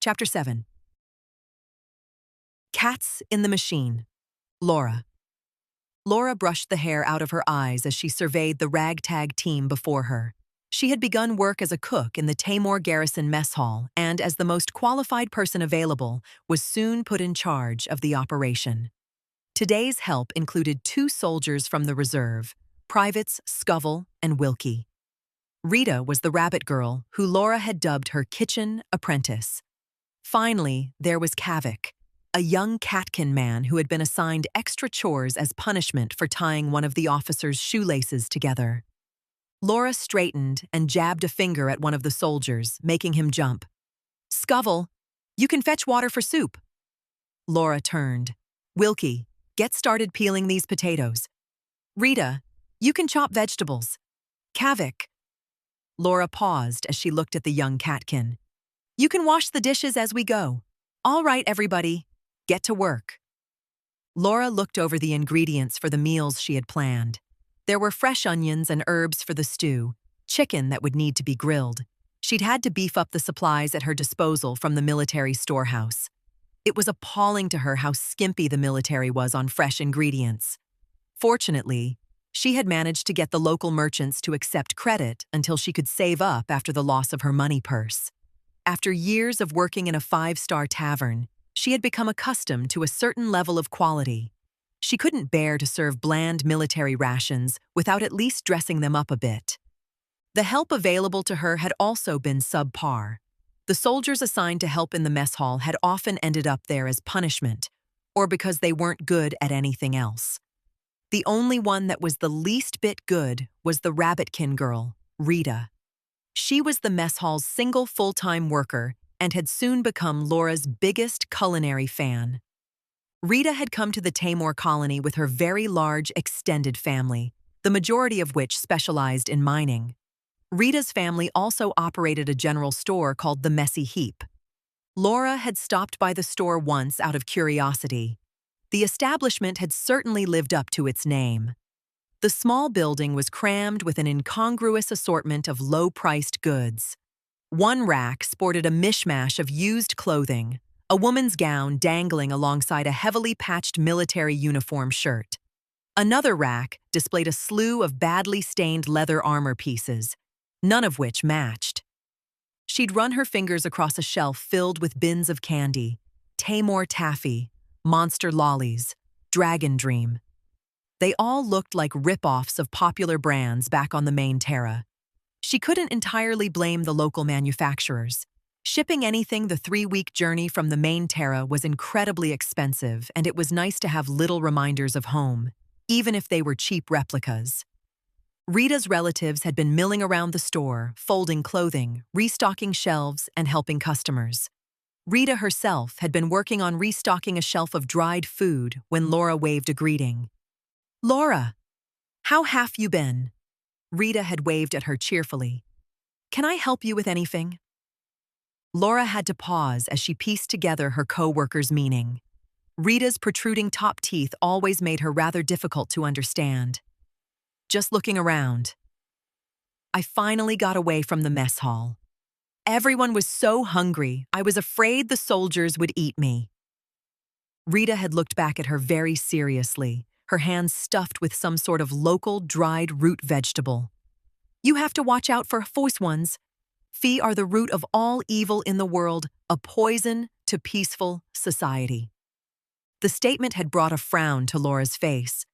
Chapter 7. Cats in the Machine. Laura. Laura brushed the hair out of her eyes as she surveyed the ragtag team before her. She had begun work as a cook in the Taymore Garrison mess hall and, as the most qualified person available, was soon put in charge of the operation. Today's help included 2 soldiers from the reserve, Privates Scovel and Wilkie. Rita was the rabbit girl who Laura had dubbed her kitchen apprentice. Finally, there was Kavik, a young catkin man who had been assigned extra chores as punishment for tying one of the officers' shoelaces together. Laura straightened and jabbed a finger at one of the soldiers, making him jump. "Scovel, you can fetch water for soup." Laura turned. "Wilkie, get started peeling these potatoes." "Rita, you can chop vegetables." "Kavik." Laura paused as she looked at the young catkin. "You can wash the dishes as we go." "All right, everybody, get to work." Laura looked over the ingredients for the meals she had planned. There were fresh onions and herbs for the stew, chicken that would need to be grilled. She'd had to beef up the supplies at her disposal from the military storehouse. It was appalling to her how skimpy the military was on fresh ingredients. Fortunately, she had managed to get the local merchants to accept credit until she could save up after the loss of her money purse. After years of working in a 5-star tavern, she had become accustomed to a certain level of quality. She couldn't bear to serve bland military rations without at least dressing them up a bit. The help available to her had also been subpar. The soldiers assigned to help in the mess hall had often ended up there as punishment, or because they weren't good at anything else. The only one that was the least bit good was the rabbitkin girl, Rita. She was the mess hall's single full-time worker and had soon become Laura's biggest culinary fan. Rita had come to the Taymore colony with her very large extended family, the majority of which specialized in mining. Rita's family also operated a general store called the Messy Heap. Laura had stopped by the store once out of curiosity. The establishment had certainly lived up to its name. The small building was crammed with an incongruous assortment of low-priced goods. One rack sported a mishmash of used clothing, a woman's gown dangling alongside a heavily patched military uniform shirt. Another rack displayed a slew of badly stained leather armor pieces, none of which matched. She'd run her fingers across a shelf filled with bins of candy, Taymore taffy, Monster lollies, Dragon Dream. They all looked like rip-offs of popular brands back on the main Terra. She couldn't entirely blame the local manufacturers. Shipping anything the 3-week journey from the main Terra was incredibly expensive, and it was nice to have little reminders of home, even if they were cheap replicas. Rita's relatives had been milling around the store, folding clothing, restocking shelves, and helping customers. Rita herself had been working on restocking a shelf of dried food when Laura waved a greeting. "Laura, how have you been?" Rita had waved at her cheerfully. "Can I help you with anything?" Laura had to pause as she pieced together her co-worker's meaning. Rita's protruding top teeth always made her rather difficult to understand. "Just looking around. I finally got away from the mess hall. Everyone was so hungry, I was afraid the soldiers would eat me." Rita had looked back at her very seriously, her hands stuffed with some sort of local dried root vegetable. "You have to watch out for foice ones. Fee are the root of all evil in the world, a poison to peaceful society." The statement had brought a frown to Laura's face.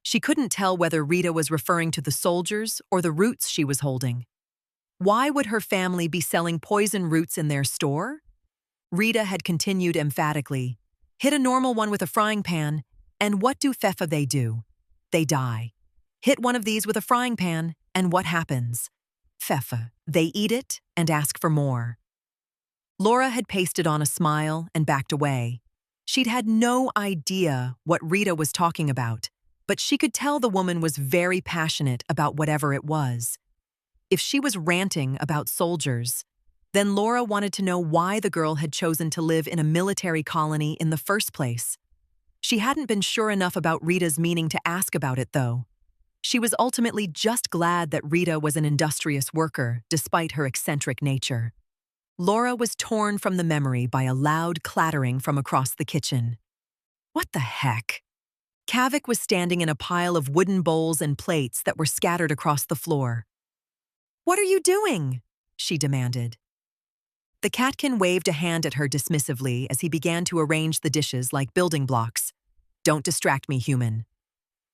She couldn't tell whether Rita was referring to the soldiers or the roots she was holding. Why would her family be selling poison roots in their store? Rita had continued emphatically. "Hit a normal one with a frying pan, and what do fefa they do? They die. Hit one of these with a frying pan, and what happens? Fefa, they eat it and ask for more." Laura had pasted on a smile and backed away. She'd had no idea what Rita was talking about, but she could tell the woman was very passionate about whatever it was. If she was ranting about soldiers, then Laura wanted to know why the girl had chosen to live in a military colony in the first place. She hadn't been sure enough about Rita's meaning to ask about it, though. She was ultimately just glad that Rita was an industrious worker, despite her eccentric nature. Laura was torn from the memory by a loud clattering from across the kitchen. What the heck? Kavik was standing in a pile of wooden bowls and plates that were scattered across the floor. "What are you doing?" she demanded. The catkin waved a hand at her dismissively as he began to arrange the dishes like building blocks. "Don't distract me, human.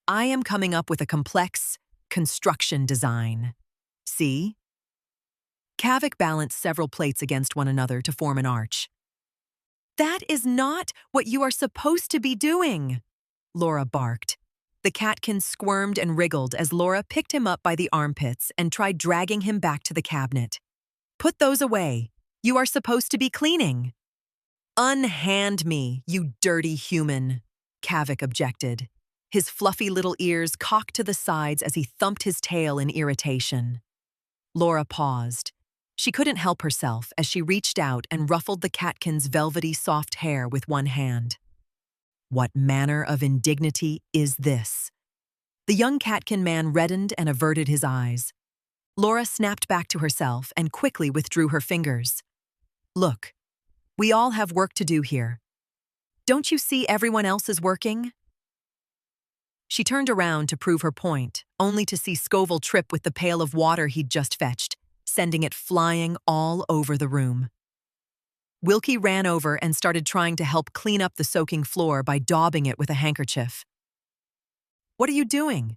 I am coming up with a complex construction design. See?" Kavik balanced several plates against one another to form an arch. "That is not what you are supposed to be doing," Laura barked. The catkin squirmed and wriggled as Laura picked him up by the armpits and tried dragging him back to the cabinet. "Put those away. You are supposed to be cleaning." "Unhand me, you dirty human," Kavik objected. His fluffy little ears cocked to the sides as he thumped his tail in irritation. Laura paused. She couldn't help herself as she reached out and ruffled the catkin's velvety soft hair with one hand. What manner of indignity is this? The young catkin man reddened and averted his eyes. Laura snapped back to herself and quickly withdrew her fingers. "Look, we all have work to do here. Don't you see everyone else is working?" She turned around to prove her point, only to see Scoville trip with the pail of water he'd just fetched, sending it flying all over the room. Wilkie ran over and started trying to help clean up the soaking floor by daubing it with a handkerchief. "What are you doing?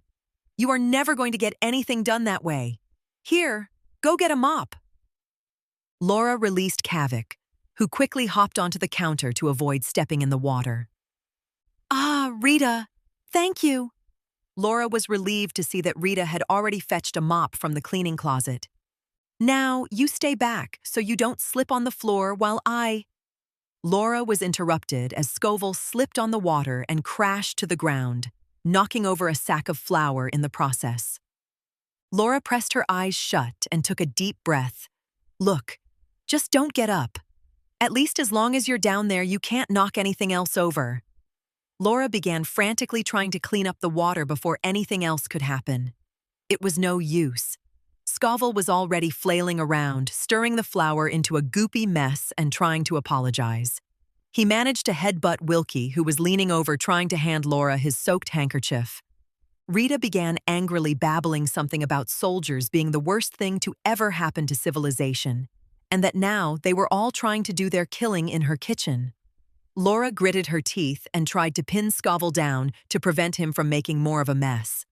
You are never going to get anything done that way. Here, go get a mop." Laura released Kavik, who quickly hopped onto the counter to avoid stepping in the water. "Ah, Rita, thank you." Laura was relieved to see that Rita had already fetched a mop from the cleaning closet. "Now, you stay back so you don't slip on the floor while I—" Laura was interrupted as Scoville slipped on the water and crashed to the ground, knocking over a sack of flour in the process. Laura pressed her eyes shut and took a deep breath. "Look, just don't get up. At least as long as you're down there, you can't knock anything else over." Laura began frantically trying to clean up the water before anything else could happen. It was no use. Scoville was already flailing around, stirring the flour into a goopy mess and trying to apologize. He managed to headbutt Wilkie, who was leaning over trying to hand Laura his soaked handkerchief. Rita began angrily babbling something about soldiers being the worst thing to ever happen to civilization, and that now they were all trying to do their killing in her kitchen. Laura gritted her teeth and tried to pin Scoville down to prevent him from making more of a mess.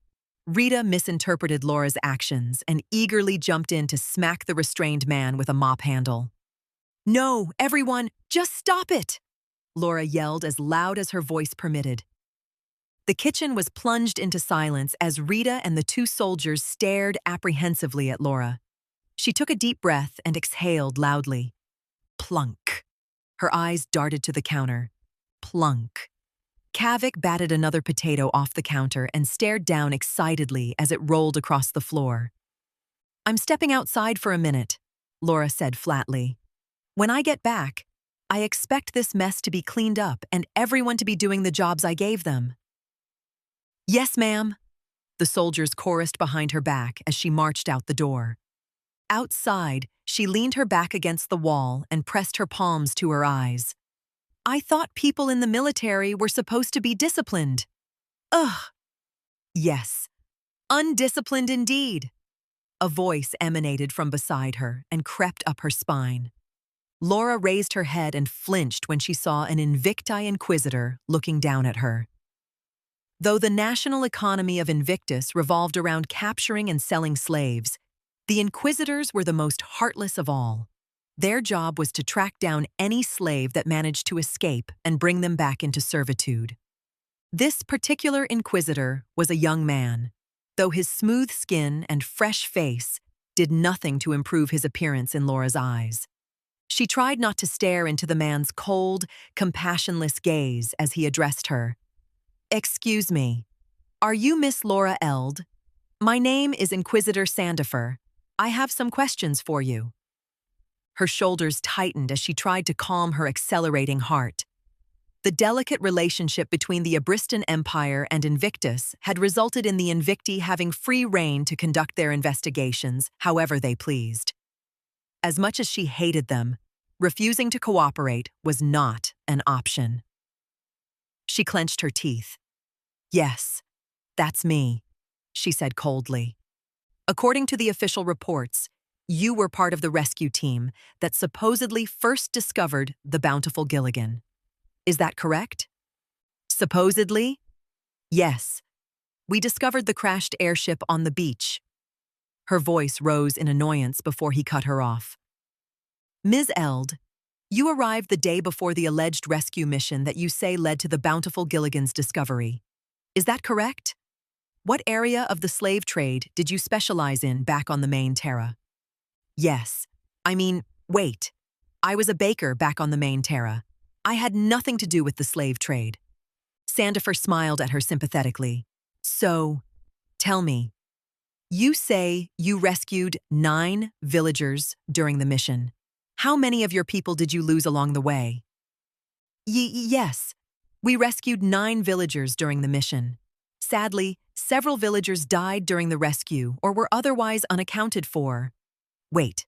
Rita misinterpreted Laura's actions and eagerly jumped in to smack the restrained man with a mop handle. "No, everyone, just stop it!" Laura yelled as loud as her voice permitted. The kitchen was plunged into silence as Rita and the two soldiers stared apprehensively at Laura. She took a deep breath and exhaled loudly. Plunk. Her eyes darted to the counter. Plunk. Kavik batted another potato off the counter and stared down excitedly as it rolled across the floor. "I'm stepping outside for a minute," Laura said flatly. "When I get back, I expect this mess to be cleaned up and everyone to be doing the jobs I gave them." "Yes, ma'am," the soldiers chorused behind her back as she marched out the door. Outside, she leaned her back against the wall and pressed her palms to her eyes. "I thought people in the military were supposed to be disciplined." "Ugh." "Yes, undisciplined indeed." A voice emanated from beside her and crept up her spine. Laura raised her head and flinched when she saw an Invicti Inquisitor looking down at her. Though the national economy of Invictus revolved around capturing and selling slaves, the Inquisitors were the most heartless of all. Their job was to track down any slave that managed to escape and bring them back into servitude. This particular Inquisitor was a young man, though his smooth skin and fresh face did nothing to improve his appearance in Laura's eyes. She tried not to stare into the man's cold, compassionless gaze as he addressed her. "Excuse me, are you Miss Laura Eld? My name is Inquisitor Sandifer. I have some questions for you." Her shoulders tightened as she tried to calm her accelerating heart. The delicate relationship between the Abristan Empire and Invictus had resulted in the Invicti having free rein to conduct their investigations however they pleased. As much as she hated them, Refusing to cooperate was not an option. She clenched her teeth. "Yes, that's me," she said coldly. "According to the official reports, you were part of the rescue team that supposedly first discovered the bountiful Gilligan. Is that correct?" "Supposedly?" "Yes. We discovered the crashed airship on the beach." Her voice rose in annoyance before he cut her off. "Ms. Eld, you arrived the day before the alleged rescue mission that you say led to the bountiful Gilligan's discovery. Is that correct? What area of the slave trade did you specialize in back on the main Terra?" "Yes. Wait. I was a baker back on the main Terra. I had nothing to do with the slave trade." Sandifer smiled at her sympathetically. "So, tell me, you say you rescued 9 villagers during the mission. How many of your people did you lose along the way?" Yes. We rescued 9 villagers during the mission. Sadly, several villagers died during the rescue or were otherwise unaccounted for." "Wait,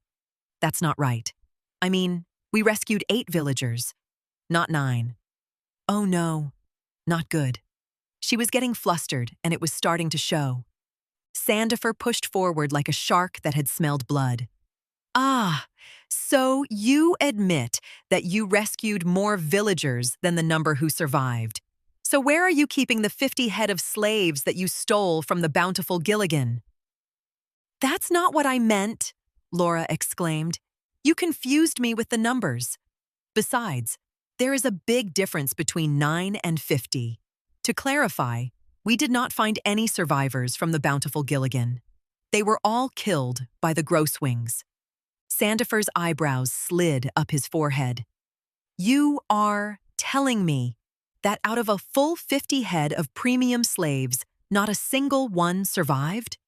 that's not right. We rescued 8 villagers, not 9. "Oh no, not good." She was getting flustered, and it was starting to show. Sandifer pushed forward like a shark that had smelled blood. "Ah, so you admit that you rescued more villagers than the number who survived. So where are you keeping the 50 head of slaves that you stole from the bountiful Gilligan?" "That's not what I meant," Laura exclaimed. "You confused me with the numbers. Besides, there is a big difference between 9 and 50. To clarify, we did not find any survivors from the bountiful Gilligan. They were all killed by the Grosswings." Sandifer's eyebrows slid up his forehead. "You are telling me that out of a full 50 head of premium slaves, not a single one survived?"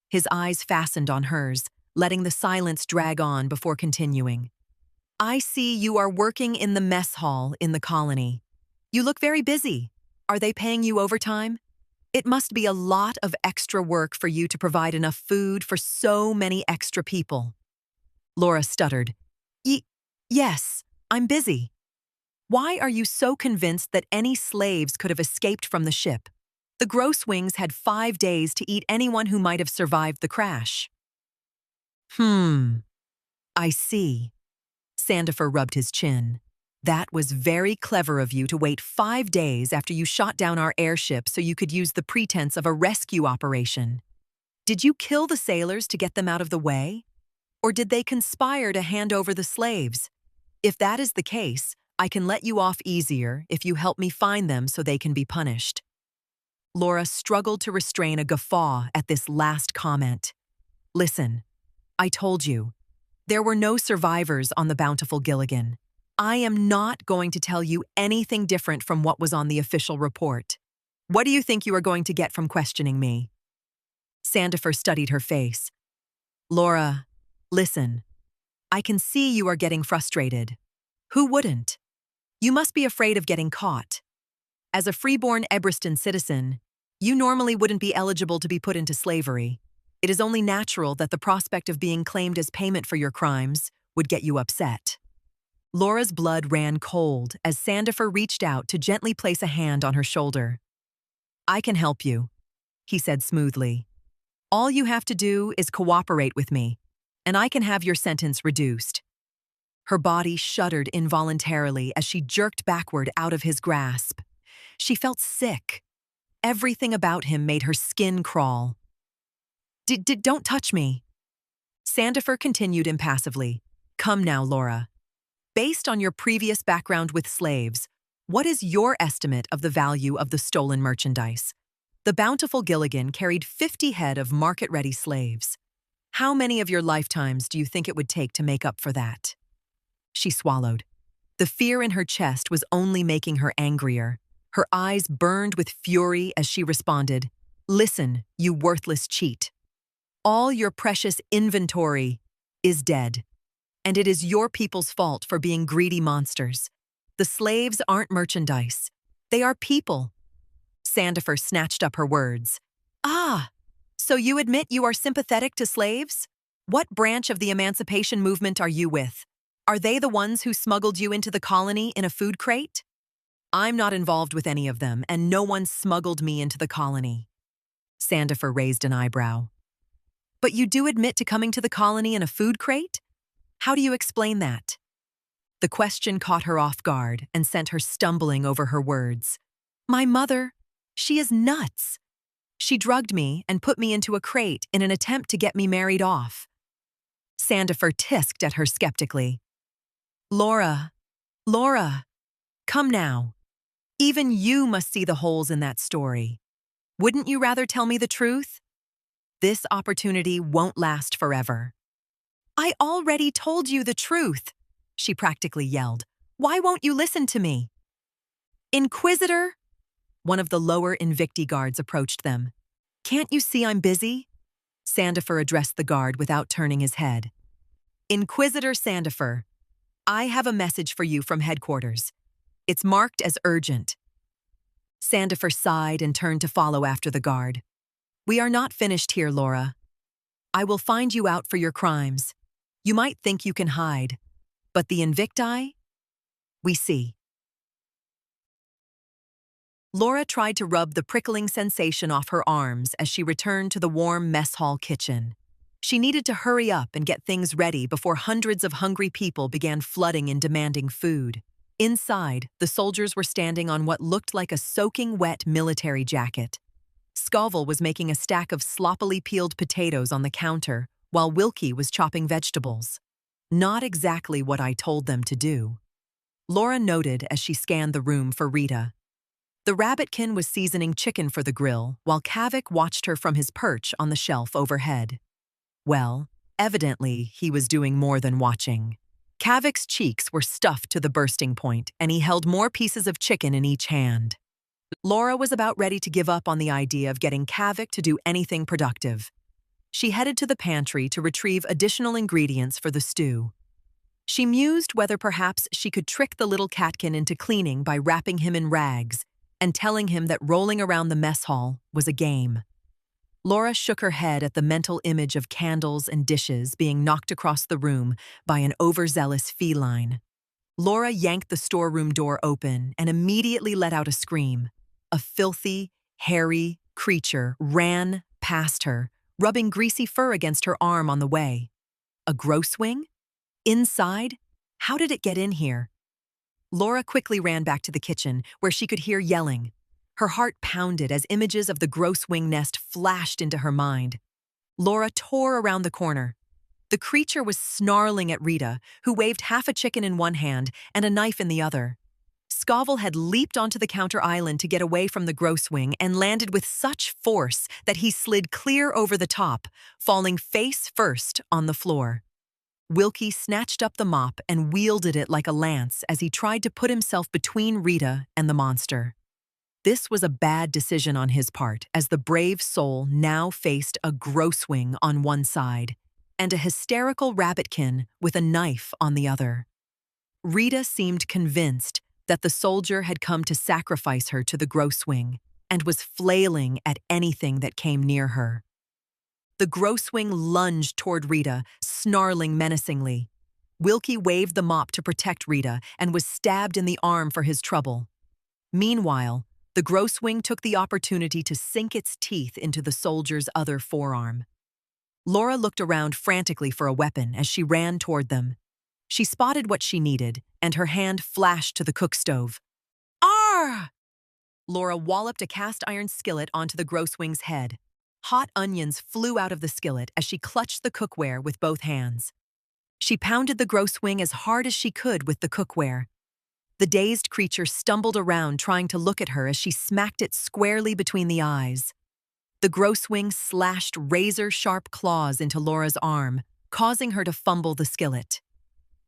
His eyes fastened on hers, letting the silence drag on before continuing. "I see you are working in the mess hall in the colony. You look very busy. Are they paying you overtime? It must be a lot of extra work for you to provide enough food for so many extra people." Laura stuttered. Yes, I'm busy." "Why are you so convinced that any slaves could have escaped from the ship? The Grosswings had 5 days to eat anyone who might have survived the crash." I see." Sandifer rubbed his chin. "That was very clever of you to wait 5 days after you shot down our airship so you could use the pretense of a rescue operation. Did you kill the sailors to get them out of the way? Or did they conspire to hand over the slaves? If that is the case, I can let you off easier if you help me find them so they can be punished." Laura struggled to restrain a guffaw at this last comment. "Listen, I told you, there were no survivors on the bountiful Gilligan. I am not going to tell you anything different from what was on the official report. What do you think you are going to get from questioning me?" Sandifer studied her face. "Laura, listen. I can see you are getting frustrated. Who wouldn't? You must be afraid of getting caught. As a freeborn Ebriston citizen, you normally wouldn't be eligible to be put into slavery. It is only natural that the prospect of being claimed as payment for your crimes would get you upset." Laura's blood ran cold as Sandifer reached out to gently place a hand on her shoulder. "I can help you," he said smoothly. "All you have to do is cooperate with me, and I can have your sentence reduced." Her body shuddered involuntarily as she jerked backward out of his grasp. She felt sick. Everything about him made her skin crawl. Don't touch me." Sandifer continued impassively. "Come now, Laura. Based on your previous background with slaves, what is your estimate of the value of the stolen merchandise? The bountiful Gilligan carried 50 head of market-ready slaves. How many of your lifetimes do you think it would take to make up for that?" She swallowed. The fear in her chest was only making her angrier. Her eyes burned with fury as she responded, "Listen, you worthless cheat. All your precious inventory is dead, and it is your people's fault for being greedy monsters. The slaves aren't merchandise. They are people." Sandifer snatched up her words. "Ah, so you admit you are sympathetic to slaves? What branch of the emancipation movement are you with? Are they the ones who smuggled you into the colony in a food crate? I'm not involved with any of them, and no one smuggled me into the colony. Sandifer raised an eyebrow. But you do admit to coming to the colony in a food crate? How do you explain that? The question caught her off guard and sent her stumbling over her words. My mother, she is nuts. She drugged me and put me into a crate in an attempt to get me married off. Sandifer tisked at her skeptically. Laura, come now. Even you must see the holes in that story. Wouldn't you rather tell me the truth? This opportunity won't last forever. I already told you the truth, she practically yelled. Why won't you listen to me? Inquisitor? One of the lower Invicti guards approached them. Can't you see I'm busy? Sandifer addressed the guard without turning his head. Inquisitor Sandifer, I have a message for you from headquarters. It's marked as urgent. Sandifer sighed and turned to follow after the guard. We are not finished here, Laura. I will find you out for your crimes. You might think you can hide, but the Invicti? We see. Laura tried to rub the prickling sensation off her arms as she returned to the warm mess hall kitchen. She needed to hurry up and get things ready before hundreds of hungry people began flooding in demanding food. Inside, the soldiers were standing on what looked like a soaking wet military jacket. Scoville was making a stack of sloppily peeled potatoes on the counter, while Wilkie was chopping vegetables. Not exactly what I told them to do. Laura noted as she scanned the room for Rita. The rabbitkin was seasoning chicken for the grill, while Kavik watched her from his perch on the shelf overhead. Well, evidently, he was doing more than watching. Kavik's cheeks were stuffed to the bursting point, and he held more pieces of chicken in each hand. Laura was about ready to give up on the idea of getting Kavik to do anything productive. She headed to the pantry to retrieve additional ingredients for the stew. She mused whether perhaps she could trick the little catkin into cleaning by wrapping him in rags and telling him that rolling around the mess hall was a game. Laura shook her head at the mental image of candles and dishes being knocked across the room by an overzealous feline. Laura yanked the storeroom door open and immediately let out a scream. A filthy, hairy creature ran past her, rubbing greasy fur against her arm on the way. A grosswing? Inside? How did it get in here? Laura quickly ran back to the kitchen, where she could hear yelling. Her heart pounded as images of the grosswing nest flashed into her mind. Laura tore around the corner. The creature was snarling at Rita, who waved half a chicken in one hand and a knife in the other. Scoville had leaped onto the counter island to get away from the grosswing and landed with such force that he slid clear over the top, falling face first on the floor. Wilkie snatched up the mop and wielded it like a lance as he tried to put himself between Rita and the monster. This was a bad decision on his part, as the brave soul now faced a grosswing on one side and a hysterical rabbitkin with a knife on the other. Rita seemed convinced that the soldier had come to sacrifice her to the grosswing and was flailing at anything that came near her. The grosswing lunged toward Rita, snarling menacingly. Wilkie waved the mop to protect Rita and was stabbed in the arm for his trouble. Meanwhile, the grosswing took the opportunity to sink its teeth into the soldier's other forearm. Laura looked around frantically for a weapon as she ran toward them. She spotted what she needed, and her hand flashed to the cook stove. Arr! Laura walloped a cast-iron skillet onto the grosswing's head. Hot onions flew out of the skillet as she clutched the cookware with both hands. She pounded the grosswing as hard as she could with the cookware. The dazed creature stumbled around trying to look at her as she smacked it squarely between the eyes. The grosswing slashed razor-sharp claws into Laura's arm, causing her to fumble the skillet.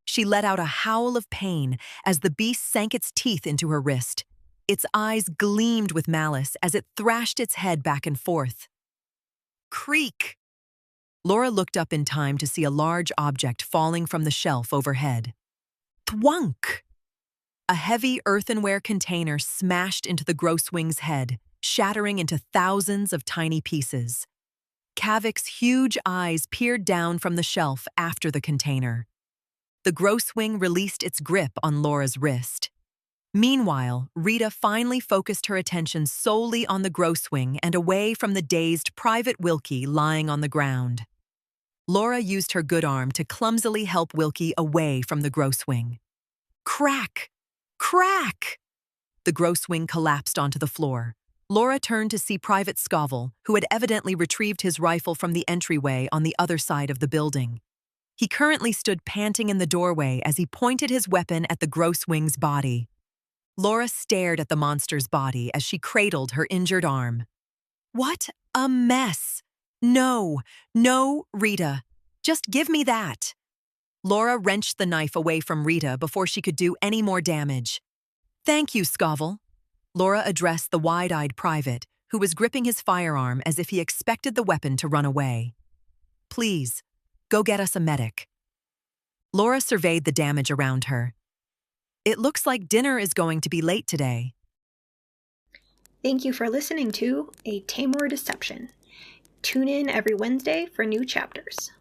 She let out a howl of pain as the beast sank its teeth into her wrist. Its eyes gleamed with malice as it thrashed its head back and forth. Creak! Laura looked up in time to see a large object falling from the shelf overhead. Thwunk! A heavy earthenware container smashed into the grosswing's head, shattering into thousands of tiny pieces. Kavik's huge eyes peered down from the shelf after the container. The gross wing released its grip on Laura's wrist. Meanwhile, Rita finally focused her attention solely on the gross wing and away from the dazed Private Wilkie lying on the ground. Laura used her good arm to clumsily help Wilkie away from the gross wing. Crack! Crack! The gross wing collapsed onto the floor. Laura turned to see Private Scoville, who had evidently retrieved his rifle from the entryway on the other side of the building. He currently stood panting in the doorway as he pointed his weapon at the gross wing's body. Laura stared at the monster's body as she cradled her injured arm. What a mess! No, no, Rita. Just give me that. Laura wrenched the knife away from Rita before she could do any more damage. Thank you, Scoville. Laura addressed the wide-eyed private, who was gripping his firearm as if he expected the weapon to run away. Please, go get us a medic. Laura surveyed the damage around her. It looks like dinner is going to be late today. Thank you for listening to A Taymore Deception. Tune in every Wednesday for new chapters.